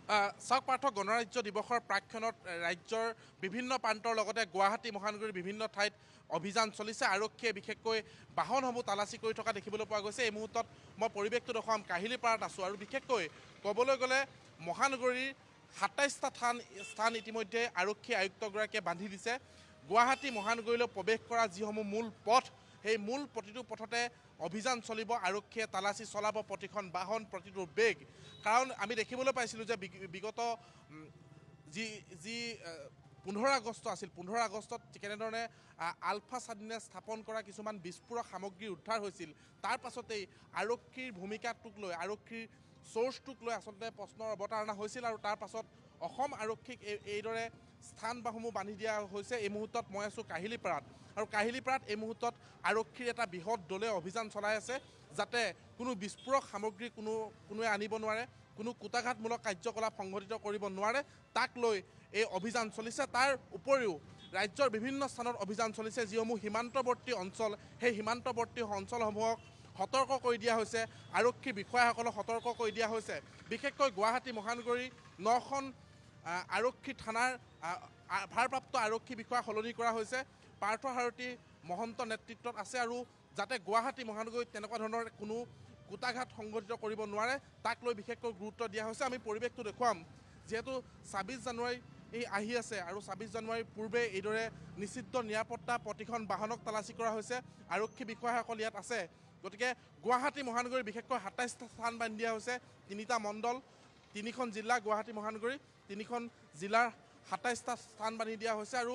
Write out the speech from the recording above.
চাওক পাৰ্থ, গণৰাজ্য দিৱসৰ প্ৰাক্ষণত ৰাজ্যৰ বিভিন্ন প্ৰান্তৰ লগতে গুৱাহাটী মহানগৰীৰ বিভিন্ন ঠাইত অভিযান চলিছে। আৰক্ষীয়ে বিশেষকৈ বাহনসমূহ তালাচী কৰি থকা দেখিবলৈ পোৱা গৈছে। এই মুহূৰ্তত মই পৰিৱেশটো দেখুৱাম, কাহিলীপাৰাত আছোঁ আৰু বিশেষকৈ ক'বলৈ গ'লে মহানগৰীৰ ২৭টা স্থান ইতিমধ্যে আৰক্ষী আয়ুক্তগৰাকীয়ে বান্ধি দিছে। গুৱাহাটী মহানগৰীলৈ প্ৰৱেশ কৰা যিসমূহ মূল পথ, সেই মূল প্ৰতিটো পথতে অভিযান চলিব। আৰক্ষীয়ে তালাচী চলাব প্ৰতিখন বাহন, প্ৰতিটো বেগ। কাৰণ আমি দেখিবলৈ পাইছিলোঁ যে বিগত যি ১৫ আগষ্ট আছিল, ১৫ আগষ্টত কেনেধৰণে আলফা স্বাধীনে স্থাপন কৰা কিছুমান বিস্ফোৰক সামগ্ৰী উদ্ধাৰ হৈছিল, তাৰ পাছতেই আৰক্ষীৰ ভূমিকাটোক লৈ, আৰক্ষীৰ চ'ৰ্চটোক লৈ আচলতে প্ৰশ্নৰ অৱতাৰণা হৈছিল আৰু তাৰ পাছত অসম আৰক্ষীক এইদৰে স্থান বাসমূহ বান্ধি দিয়া হৈছে। এই মুহূৰ্তত মই আছোঁ কাহিলীপাৰাত আৰু কাহিলীপাৰাত এই মুহূৰ্তত আৰক্ষীৰ এটা বৃহৎ দলে অভিযান চলাই আছে, যাতে কোনো বিস্ফোৰক সামগ্ৰী কোনোৱে আনিব নোৱাৰে, কোনো কুটাঘাতমূলক কাৰ্যকলাপ সংঘটিত কৰিব নোৱাৰে, তাক লৈ এই অভিযান চলিছে। তাৰ উপৰিও ৰাজ্যৰ বিভিন্ন স্থানত অভিযান চলিছে। যিসমূহ সীমান্তৱৰ্তী অঞ্চল, সেই সীমান্তৱৰ্তী অঞ্চলসমূহক সতৰ্ক কৰি দিয়া হৈছে, আৰক্ষী বিষয়াসকলক সতৰ্ক কৰি দিয়া হৈছে। বিশেষকৈ গুৱাহাটী মহানগৰীৰ ৯খন আৰক্ষী থানাৰ ভাৰপ্ৰাপ্ত আৰক্ষী বিষয়া সলনি কৰা হৈছে। পাৰ্থ সাৰথী মহন্ত নেতৃত্বত আছে আৰু যাতে গুৱাহাটী মহানগৰীত তেনেকুৱা ধৰণৰ কোনো কুটাঘাত সংঘটিত কৰিব নোৱাৰে, তাক লৈ বিশেষকৈ গুৰুত্ব দিয়া হৈছে। আমি পৰিৱেশটো দেখুৱাম, যিহেতু ২৬ জানুৱাৰী আহি আছে আৰু ২৬ জানুৱাৰীৰ পূৰ্বে এইদৰে নিষিদ্ধ নিৰাপত্তা প্ৰতিখন বাহনক তালাচী কৰা হৈছে। আৰক্ষী বিষয়াসকল ইয়াত আছে। গতিকে গুৱাহাটী মহানগৰীৰ বিশেষকৈ ২৭টা স্থান বান্ধি দিয়া হৈছে। ৩টা মণ্ডল, ৩খন জিলা, গুৱাহাটী মহানগৰী ৩খন জিলাৰ ২৭টা স্থান বান্ধি দিয়া হৈছে আৰু